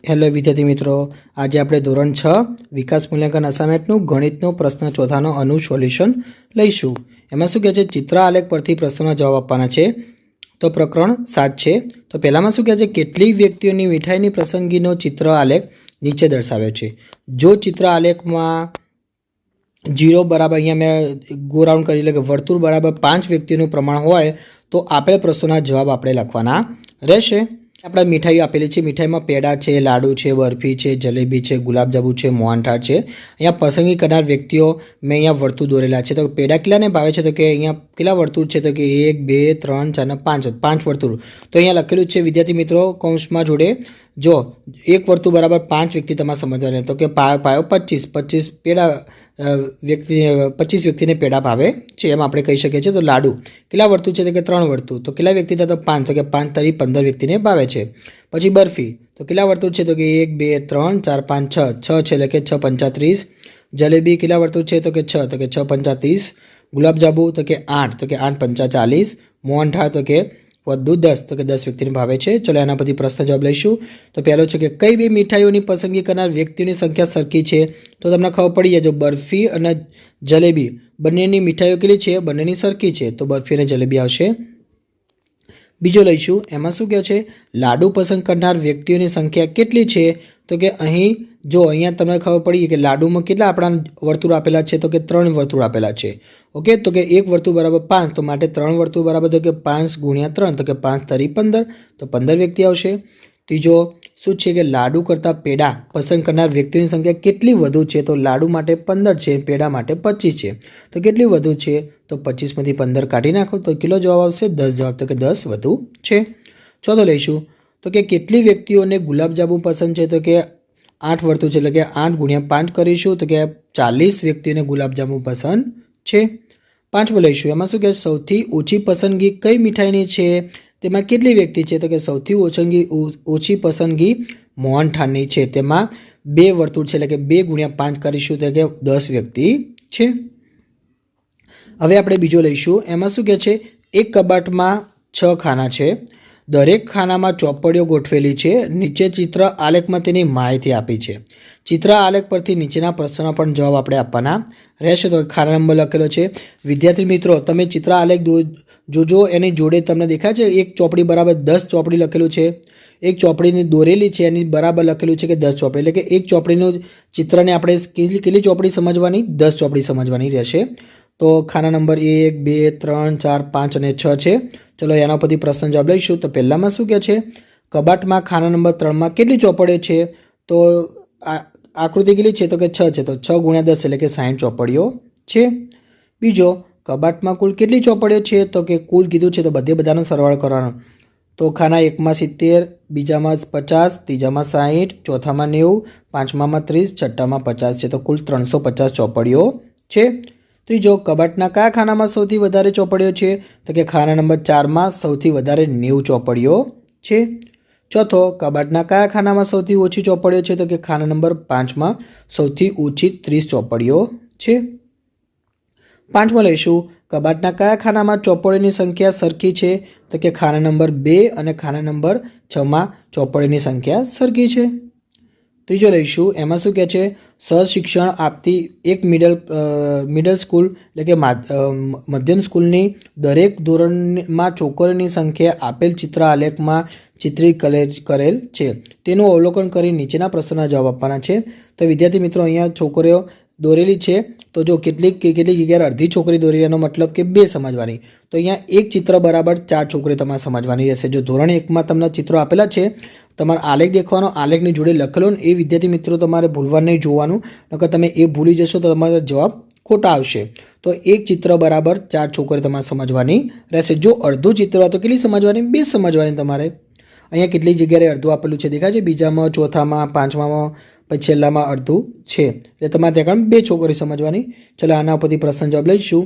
Hello વિદ્યાર્થી મિત્રો, આજે આપણે ધોરણ 6 વિકાસ મૂલ્યાંકન અસાઇનમેન્ટનું ગણિતનો પ્રશ્ન ચોથાનો અનુ સોલ્યુશન લઈશું। એમાં શું કહે છે, ચિત્ર આલેખ પરથી પ્રશ્નોના જવાબ આપવાના છે। તો પ્રકરણ 7 છે। તો પહેલામાં શું કહે છે, કેટલીક વ્યક્તિઓની મીઠાઈની પસંદગીનો ચિત્ર આલેખ નીચે દર્શાવ્યો છે। જો ચિત્ર આલેખમાં 0 બરાબર, અહીંયા મેં ગો રાઉન્ડ કરી લે કે વર્તુળ બરાબર 5 વ્યક્તિઓનું પ્રમાણ હોય તો આપેલ પ્રશ્નોના જવાબ આપણે લખવાના રહેશે। આપણે મીઠાઈઓ આપેલી છે। મીઠાઈમાં પેડા છે, લાડુ છે, બરફી છે, જલેબી છે, ગુલાબજાંબુ છે, મોહનથાળ છે। અહીંયા પસંદગી કરનાર વ્યક્તિઓ મેં અહીંયા વર્તુળ દોરેલા છે। તો પેડા કેટલાને ભાવે છે, તો કે અહીંયા કેટલા વર્તુળ છે, તો કે 1 2 3 4 ને 5 વર્તુળ। તો અહીંયા લખેલું છે વિદ્યાર્થી મિત્રો કૌંસમાં જોડે, જો એક વર્તુળ બરાબર 5 વ્યક્તિ તમારે સમજવાના, તો કે પાયો 25 પેડા વ્યક્તિ 25 વ્યક્તિને પેડા ભાવે છે, એમ આપણે કહી શકીએ છીએ। તો લાડુ કેટલા વર્તુળ છે, તો કે 3 વર્તુળ। તો કેટલા વ્યક્તિ થાય, તો 5, તો કે 5 તારી 15 વ્યક્તિને ભાવે છે। પછી બરફી તો કેટલા વર્તુળ છે, તો કે 1 2 3 4 5 6 છે, એટલે કે 6 5 30। જલેબી કેટલા વર્તુળ છે, તો કે 6, તો કે 6 5 30। ગુલાબજાંબુ તો કે 8, તો કે 8 5 40। મોહનથાળ તો કે વધુ 10, તો કે 10 વ્યક્તિને ભાવે છે। ચલો એના પરથી પ્રશ્ન જવાબ લઈશું। તો પહેલો છે કે કઈ બે મીઠાઈઓની પસંદગી કરનાર વ્યક્તિઓની સંખ્યા સરખી છે। તો તમને ખબર પડી જાય, જો બરફી અને જલેબી બંનેની મીઠાઈઓ કેટલી છે, બંનેની સરખી છે, તો બરફી અને જલેબી આવશે। બીજો લઈશું, એમાં શું કહે છે, લાડુ પસંદ કરનાર વ્યક્તિઓની સંખ્યા કેટલી છે। તો કે અહીં જો અહીંયા તમને ખબર પડી કે લાડુમાં કેટલા આપણા વર્તુળ આપેલા છે, તો કે 3 વર્તુળ આપેલા છે। ઓકે, તો કે એક વર્તુળ બરાબર 5, તો માટે 3 વર્તુળ બરાબર, તો કે 5 ગુણ્યા 3, તો કે 5 તારી 15, તો 15 વ્યક્તિ આવશે। ત્રીજો શું છે કે લાડુ કરતાં પેડા પસંદ કરનાર વ્યક્તિઓની સંખ્યા કેટલી વધુ છે, તો લાડુ માટે 15 છે, પેડા માટે 25 છે, તો કેટલી વધુ છે, તો 25માંથી 15 કાઢી નાખો તો કેટલો જવાબ આવશે, 10 જવાબ, તો કે 10 વધુ છે। ચોથો લઈશું, તો કે કેટલી વ્યક્તિઓને ગુલાબજાંબુ પસંદ છે, તો કે 8 વર્તુળ છે, એટલે કે 8 ગુણ્યા 5 કરીશું, તો કે 40 વ્યક્તિઓને ગુલાબજાંબુ પસંદ છે। પાંચમો લઈશું, એમાં શું કે સૌથી ઓછી પસંદગી કઈ મીઠાઈની છે, તેમાં કેટલી વ્યક્તિ છે, તો કે સૌથી ઓછી પસંદગી મોહનથાળની છે, તેમાં 2 વર્તુળ છે, એટલે કે 2 ગુણ્યા 5 કરીશું, તો કે 10 વ્યક્તિ છે। હવે આપણે બીજો લઈશું, એમાં શું કહે છે, એક કબાટમાં 6 ખાના છે, દરેક ખાનામાં ચોપડીઓ ગોઠવેલી છે, નીચે ચિત્ર આલેખમાં તેની માહિતી આપી છે। ચિત્ર આલેખ પરથી નીચેના પ્રશ્નોના પણ જવાબ આપણે આપવાના રહેશે। તો ખાના નંબર લખેલો છે। વિદ્યાર્થી મિત્રો, તમે ચિત્ર આલેખ જોજો, એની જોડે તમને દેખાય છે એક ચોપડી બરાબર 10 ચોપડી લખેલું છે, એક ચોપડીની દોરેલી છે, એની બરાબર લખેલું છે કે 10 ચોપડી, એટલે કે એક ચોપડીનું ચિત્રને આપણે કેટલી ચોપડી સમજવાની, 10 ચોપડી સમજવાની રહેશે। તો ખાના નંબર 1 2 3 4 5 અને 6 છે। ચલો એના પરથી પ્રશ્ન જવાબ લઈશું। તો પહેલામાં શું કહે છે, કબાટમાં ખાના નંબર 3માં કેટલી ચોપડીઓ છે, તો આકૃતિ કેટલી છે, તો કે 6 છે, તો 6 ગુણ્યા 10 એટલે કે 60 ચોપડીઓ છે। બીજો, કબાટમાં કુલ કેટલી ચોપડીઓ છે, તો કે કુલ કીધું છે, તો બધાનો સરવાળો કરવાનો। તો ખાના 1માં 70, બીજામાં 50, ત્રીજામાં 60, ચોથામાં 90, પાંચમામાં 30, છઠ્ઠામાં 50 છે, તો કુલ 350 ચોપડીઓ છે। ત્રીજો, કબાટના કયા ખાનામાં સૌથી વધારે ચોપડીઓ છે, તો કે ખાના નંબર 4માં સૌથી વધારે 90 ચોપડીઓ છે। ચોથો, કબાટના કયા ખાનામાં સૌથી ઓછી ચોપડીઓ છે, તો કે ખાના નંબર 5માં સૌથી ઓછી 30 ચોપડીઓ છે। પાંચમો લઈશું, કબાટના કયા ખાનામાં ચોપડીઓની સંખ્યા સરખી છે, તો કે ખાના નંબર 2 અને ખાના નંબર 6માં ચોપડીઓની સંખ્યા સરખી છે। ત્રીજો લઈશું, એમાં શું કહે છે, સહશિક્ષણ આપતી એક મિડલ સ્કૂલ, એટલે કે મધ્યમ સ્કૂલની દરેક ધોરણમાં છોકરીઓની સંખ્યા આપેલ ચિત્ર આલેખમાં ચિત્રિત કરેલ છે, તેનું અવલોકન કરી નીચેના પ્રશ્નોના જવાબ આપવાના છે। તો વિદ્યાર્થી મિત્રો, અહીંયા છોકરીઓ દોરેલી છે, તો જો કેટલીક જગ્યાએ અડધી છોકરી દોરી, એનો મતલબ કે 2 સમજવાની, તો અહીંયા એક ચિત્ર બરાબર 4 છોકરીઓ તમારે સમજવાની રહેશે। જો ધોરણ 1માં તમને ચિત્રો આપેલા છે, તમારે આલેખ દેખવાનો, આલેખની જોડે લખેલો ને એ વિદ્યાર્થી મિત્રો તમારે ભૂલવા નહીં જોવાનું, નકર તમે એ ભૂલી જશો તો તમારો જવાબ ખોટા આવશે। તો એક ચિત્ર બરાબર 4 છોકરીઓ તમારે સમજવાની રહેશે। જો અડધું ચિત્ર હોય તો કેટલી સમજવાની, 2 સમજવાની તમારે। અહીંયા કેટલી જગ્યાએ અડધું આપેલું છે દેખાય છે, બીજામાં, ચોથામાં, પાંચમામાં, પછી છેલ્લામાં અડધું છે, એટલે તમારે ત્યાં 2 છોકરી સમજવાની। ચલો આના પરથી પ્રશ્ન જવાબ લઈશું।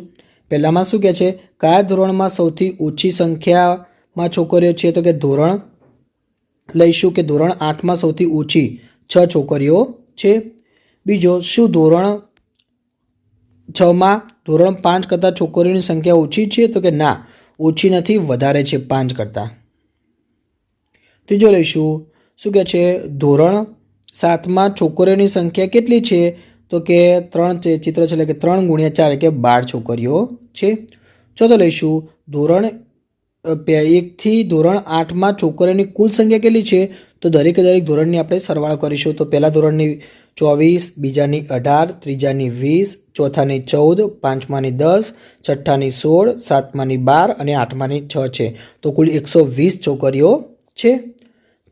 પહેલામાં શું કહે છે, કયા ધોરણમાં સૌથી ઓછી સંખ્યામાં છોકરીઓ છે, તો કે ધોરણ લઈશું કે ધોરણ 8માં સૌથી ઓછી 6 છોકરીઓ છે। બીજો, શું ધોરણ 6માં ધોરણ 5 કરતાં છોકરીઓની સંખ્યા ઓછી છે, તો કે ના, ઓછી નથી, વધારે છે 5 કરતાં। ત્રીજો લઈશું, શું કહે છે ધોરણ 7માં છોકરીઓની સંખ્યા કેટલી છે? તો કે 3 ચિત્ર છે એટલે કે 3 × 4 એટલે કે 12 છોકરીઓ છે. ચોથો લઈશું ધોરણ 1 થી ધોરણ 8માં છોકરીઓની કુલ સંખ્યા કેટલી છે? તો દરેક ધોરણની આપણે સરવાળો કરીશું. તો પહેલા ધોરણની 24, બીજાની 18, ત્રીજાની 20, ચોથાની 14, પાંચમાની 10, છઠ્ઠાની 16, સાતમાની 12 અને આઠમાની 6 છે. તો કુલ 120 છોકરીઓ છે.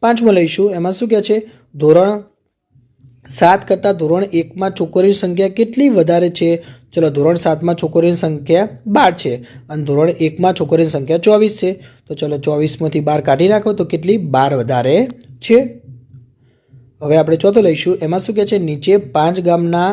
પાંચમો લઈશું, એમાં શું કહે છે ધોરણ 7 કરતાં ધોરણ 1માં છોકરીઓની સંખ્યા કેટલી વધારે છે? ચલો ધોરણ 7માં છોકરીઓની સંખ્યા 12 છે અને ધોરણ 1માં છોકરીઓની સંખ્યા 24 છે. તો ચલો 24માંથી 12 કાઢી નાખો તો કેટલી 12 વધારે છે. હવે આપણે ચોથો લઈશું, એમાં શું કહે છે નીચે 5 ગામના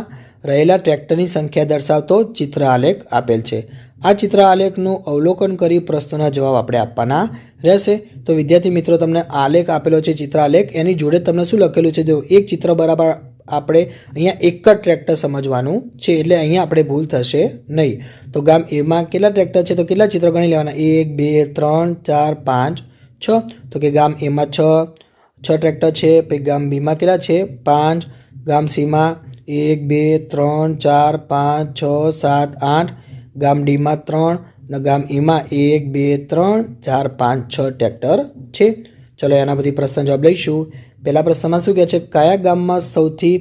રહેલા ટ્રેક્ટરની સંખ્યા દર્શાવતો ચિત્ર આલેખ આપેલ છે. આ ચિત્ર આલેખનું અવલોકન કરી પ્રશ્નોના જવાબ આપણે આપવાના રહેશે. તો વિદ્યાર્થી મિત્રો તમને આલેખ આપેલો છે ચિત્ર આલેખ, એની જોડે તમને શું લખેલું છે જો એક ચિત્ર બરાબર આપણે અહીંયા એક જ ટ્રેક્ટર સમજવાનું છે એટલે અહીંયા આપણે ભૂલ થશે નહીં. તો ગામ એમાં કેટલા ટ્રેક્ટર છે તો કેટલા ચિત્ર ગણી લેવાના 1 2 3 4 5 6. તો કે ગામ એમાં 6 ટ્રેક્ટર છે. પછી ગામ બીમાં કેટલા છે 5, ગામ સીમાં 1 2 3 4 5 6 7 8, ગામ ડીમાં 3 અને ગામ ઈમાં 1 2 3 4 5 6 ટ્રેક્ટર છે. ચલો એના બધી પ્રશ્ન જવાબ લઈશું. પહેલા પ્રશ્નમાં શું કહે છે કયા ગામમાં સૌથી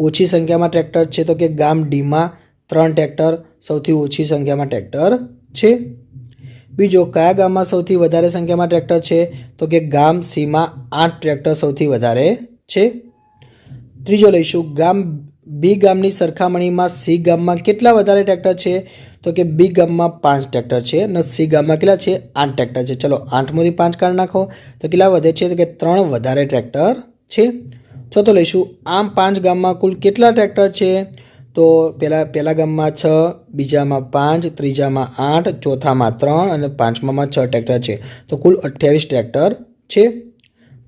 ઓછી સંખ્યામાં ટ્રેક્ટર છે? તો કે ગામ ડીમાં 3 ટ્રેક્ટર સૌથી ઓછી સંખ્યામાં ટ્રેક્ટર છે. બીજો કયા ગામમાં સૌથી વધારે સંખ્યામાં ટ્રેક્ટર છે? તો કે ગામ સીમાં 8 ટ્રેક્ટર સૌથી વધારે છે. ત્રીજો લઈશું ગામ બી ગામની સરખામણીમાં સી ગામમાં કેટલા વધારે ટ્રેક્ટર છે? તો કે બી ગામમાં 5 ટ્રેક્ટર છે અને સી ગામમાં કેટલા છે 8 ટ્રેક્ટર છે. ચલો 8માંથી 5 કાઢી નાખો તો કેટલા વધે છે? તો કે 3 વધારે ટ્રેક્ટર છે. ચોથો લઈશું આમ 5 ગામમાં કુલ કેટલા ટ્રેક્ટર છે? તો પહેલા ગામમાં 6, બીજામાં 5, ત્રીજામાં 8, ચોથામાં 3 અને પાંચમામાં 6 ટ્રેક્ટર છે. તો કુલ 28 ટ્રેક્ટર છે.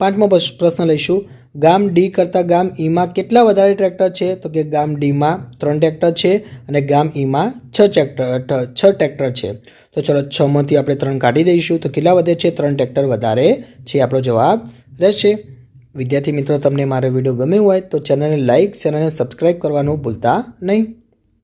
પાંચમો પ્રશ્ન લઈશું ગામ ડી કરતાં ગામ ઈમાં કેટલા વધારે ટ્રેક્ટર છે? તો કે ગામ ડીમાં 3 ટ્રેક્ટર છે અને ગામ ઈમાં 6 ટ્રેક્ટર છે. તો ચલો 6માંથી આપણે 3 કાઢી દઈશું તો કેટલા વધે છે 3 ટ્રેક્ટર વધારે છે આપણો જવાબ રહેશે. વિદ્યાર્થી મિત્રો તમને મારો વિડીયો ગમ્યો હોય તો ચેનલને લાઇક, ચેનલને સબસ્ક્રાઈબ કરવાનું ભૂલતા નહીં.